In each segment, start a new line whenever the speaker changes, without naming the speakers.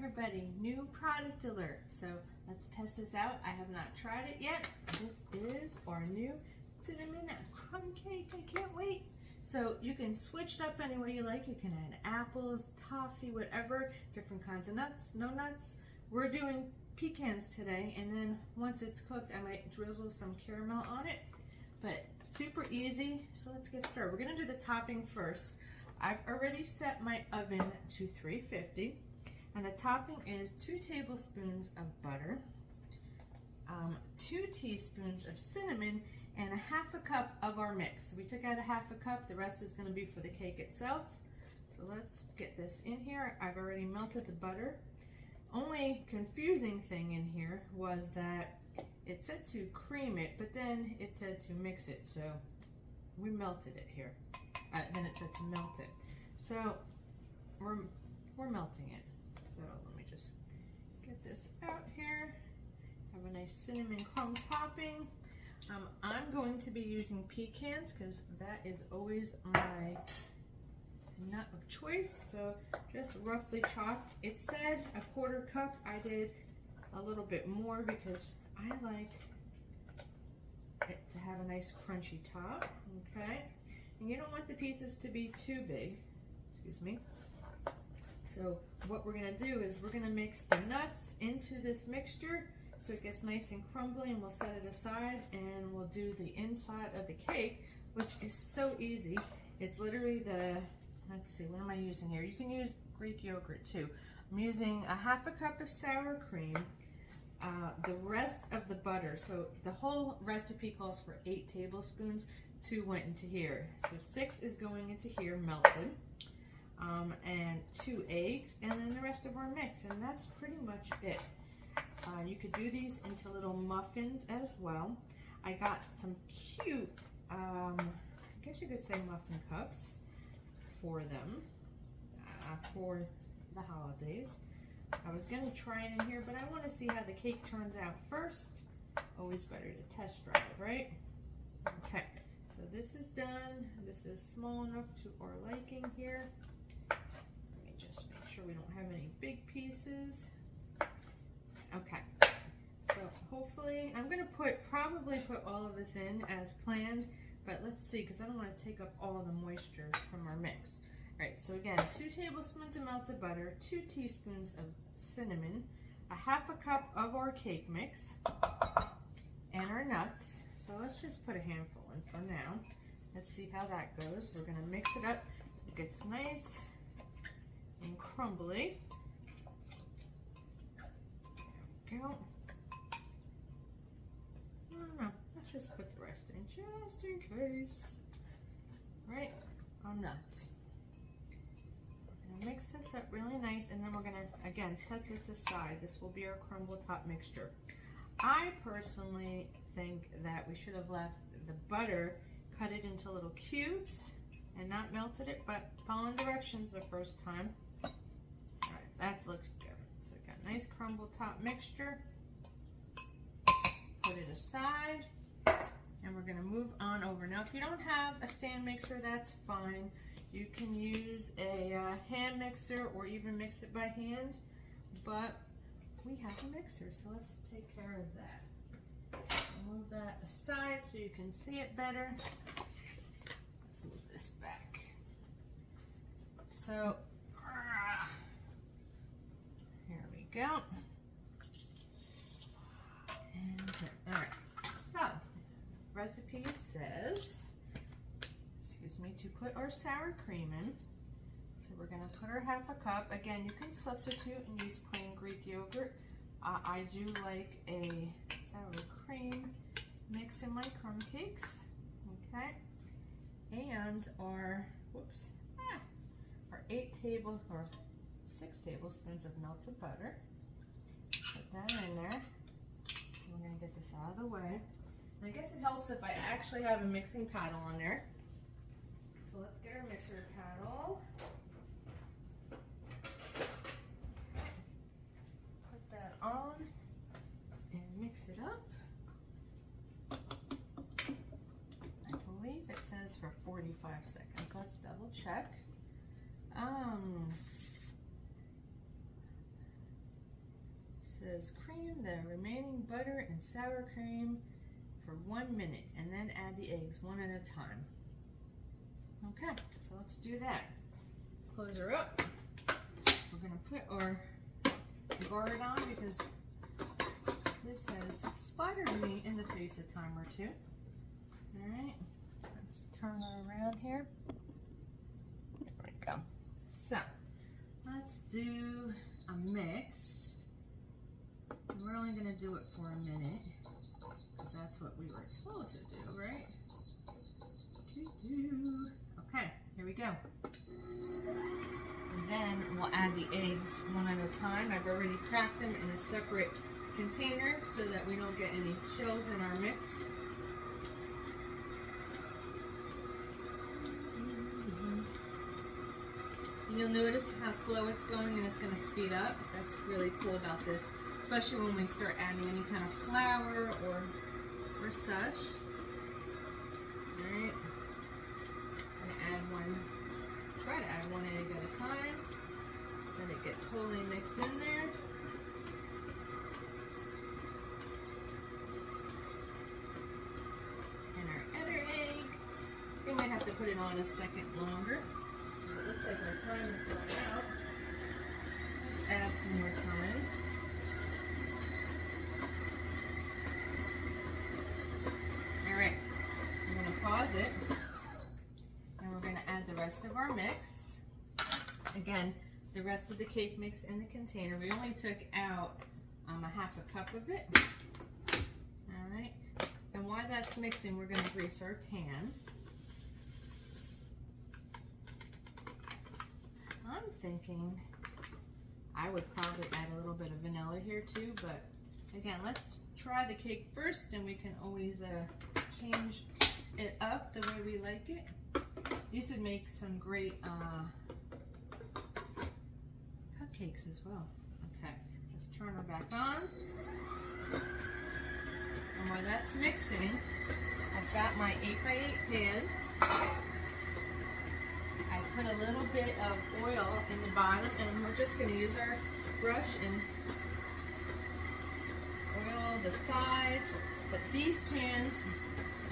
everybody, new product alert. So let's test this out. I have not tried it yet. This is our new cinnamon crumb cake. I can't wait. So you can switch it up any way you like. You can add apples, toffee, whatever, different kinds of nuts, no nuts. We're doing pecans today, and then once it's cooked, I might drizzle some caramel on it. But super easy, so let's get started. We're gonna do the topping first. I've already set my oven to 350, and the topping is 2 tablespoons of butter, 2 teaspoons of cinnamon, and 1/2 cup of our mix. So we took out 1/2 cup, the rest is gonna be for the cake itself. So let's get this in here. I've already melted the butter. Only confusing thing in here was that it said to cream it, but then it said to mix it, so we melted it here. Then it said to melt it. So we're melting it. So let me just get this out here. Have a nice cinnamon crumb topping. I'm going to be using pecans because that is always my nut of choice. So just roughly chopped. It said 1/4 cup. I did a little bit more because I like it to have a nice crunchy top. Okay. And you don't want the pieces to be too big, excuse me. So what we're gonna do is we're gonna mix the nuts into this mixture so it gets nice and crumbly, and we'll set it aside and we'll do the inside of the cake, which is so easy. It's literally let's see, what am I using here? You can use Greek yogurt too. I'm using 1/2 cup of sour cream, the rest of the butter. So the whole recipe calls for 8 tablespoons. 2 went into here, so 6 is going into here melted, and 2 eggs, and then the rest of our mix, and that's pretty much it. You could do these into little muffins as well. I got some cute, I guess you could say muffin cups for them for the holidays. I was gonna try it in here, but I want to see how the cake turns out first. Always better to test drive, right? Okay. So this is done. This is small enough to our liking here. Let me just make sure we don't have any big pieces. Okay. So hopefully, I'm gonna probably put all of this in as planned, but let's see, because I don't want to take up all the moisture from our mix. All right, so again, 2 tablespoons of melted butter, 2 teaspoons of cinnamon, 1/2 cup of our cake mix, and our nuts. So let's just put a handful in for now. Let's see how that goes. We're gonna mix it up so it gets nice and crumbly. There we go. I don't know, let's just put the rest in just in case. Right, our nuts. We're gonna mix this up really nice, and then we're gonna, again, set this aside. This will be our crumble top mixture. I personally think that we should have left the butter, cut it into little cubes, and not melted it, but following directions the first time. All right, that looks good. So we got nice crumble top mixture. Put it aside, and we're gonna move on over. Now, if you don't have a stand mixer, that's fine. You can use a hand mixer or even mix it by hand, but we have a mixer, so let's take care of that. Move that aside so you can see it better. Let's move this back. So, here we go. And, all right, so recipe says, excuse me, to put our sour cream in. So we're gonna put our 1/2 cup. Again, you can substitute and use plain Greek yogurt. I do like a sour cream mix in my crumb cakes, okay? And our, our 6 tablespoons of melted butter. Put that in there. We're gonna get this out of the way. And I guess it helps if I actually have a mixing paddle on there. So let's get our mixer paddle. Put that on and mix it up. I believe it says for 45 seconds. Let's double check. says cream the remaining butter and sour cream for 1 minute and then add the eggs one at a time. Okay, so let's do that. Close her up. We're gonna put our guard on because this has splattered me in the face a time or two. All right, let's turn her around here. There we go. So let's do a mix. We're only gonna do it for a minute because that's what we were told to do, right? Okay, here we go. And then we'll add the eggs one at a time. I've already cracked them in a separate container so that we don't get any shells in our mix. And you'll notice how slow it's going and it's going to speed up. That's really cool about this, especially when we start adding any kind of flour or such. Alright. Try to add one egg at a time. Let it get totally mixed in there. And our other egg, we might have to put it on a second longer because it looks like our time is going out. Let's add some more time. Alright, I'm going to pause it. The rest of our mix. Again, the rest of the cake mix in the container. We only took out a half a cup of it. All right. And while that's mixing, we're going to grease our pan. I'm thinking I would probably add a little bit of vanilla here too, but again, let's try the cake first and we can always change it up the way we like it. These would make some great cupcakes as well. Okay, let's turn her back on. And while that's mixing, I've got my 8x8 pan. I put a little bit of oil in the bottom and we're just going to use our brush and oil the sides. But these pans,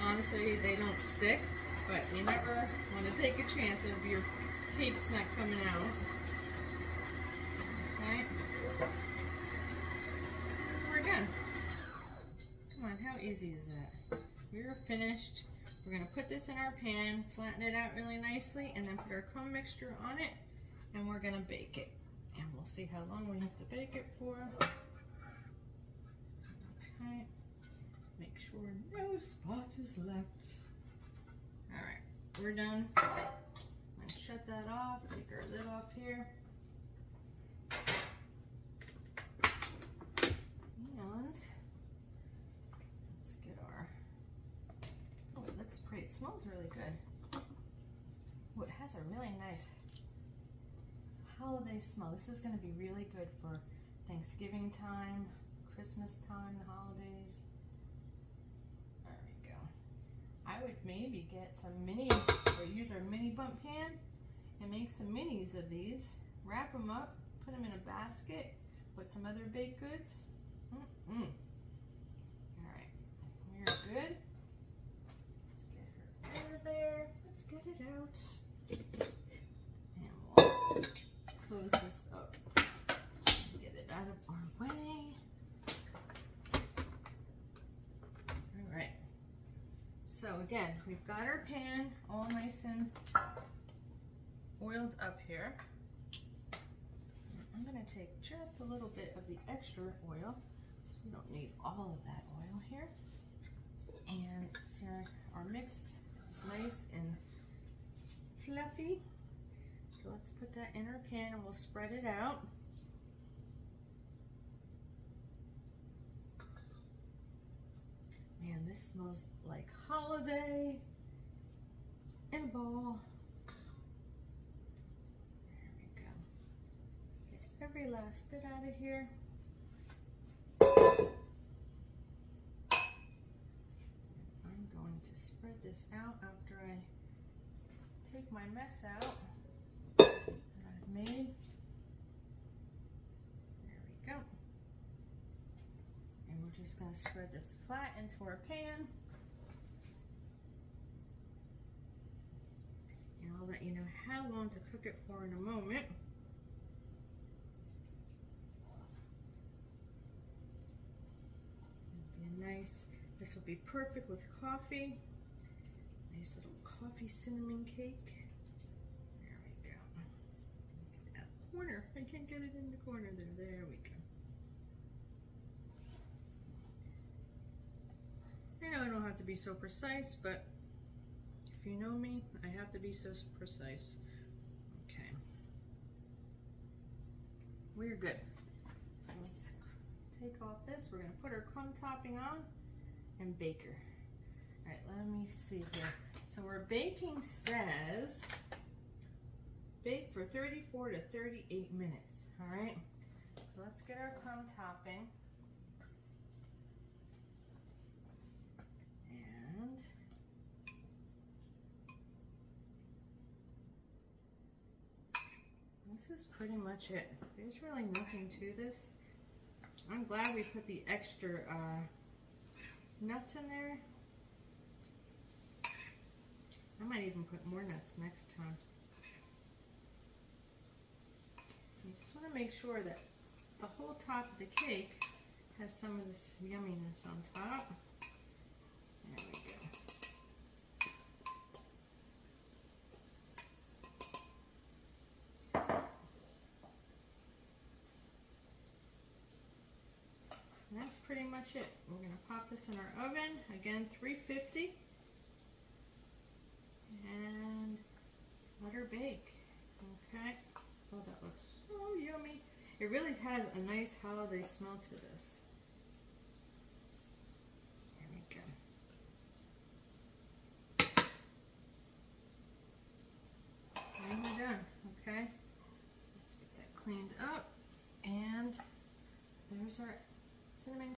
honestly, they don't stick. But you never want to take a chance of your cake's not coming out. Okay? We're done. Come on, how easy is that? We're finished. We're going to put this in our pan, flatten it out really nicely, and then put our crumb mixture on it, and we're going to bake it. And we'll see how long we have to bake it for. Okay. Make sure no spots is left. Alright, we're done. I'm going to shut that off, take our lid off here. And let's get our, oh, it looks pretty. It smells really good. Oh, it has a really nice holiday smell. This is going to be really good for Thanksgiving time, Christmas time, the holidays. I would maybe get some mini, or use our mini bump pan and make some minis of these. Wrap them up, put them in a basket with some other baked goods. All right, we're good. Let's get her out of there. Let's get it out. And we'll close this up. Get it out of our way. So again, we've got our pan all nice and oiled up here. I'm going to take just a little bit of the extra oil. We don't need all of that oil here. And see our mix is nice and fluffy. So let's put that in our pan and we'll spread it out. Man, this smells like holiday and fall. There we go. Get every last bit out of here. I'm going to spread this out after I take my mess out that I've made. There we go. just going to spread this flat into our pan. And I'll let you know how long to cook it for in a moment. It'll be nice. This will be perfect with coffee. Nice little coffee cinnamon cake. There we go. Look at that corner. I can't get it in the corner there. There we go. I know I don't have to be so precise, but if you know me, I have to be so precise. Okay. We're good. So let's take off this. We're going to put our crumb topping on and bake her. All right, let me see here. So our baking says bake for 34 to 38 minutes. All right. So let's get our crumb topping. And this is pretty much it. There's really nothing to this. I'm glad we put the extra nuts in there. I might even put more nuts next time. You just want to make sure that the whole top of the cake has some of this yumminess on top. There we go. And that's pretty much it. We're going to pop this in our oven, again 350, and let her bake. Okay. Oh, that looks so yummy. It really has a nice holiday smell to this. There we go. And we're done. Okay. Let's get that cleaned up. And there's our cinnamon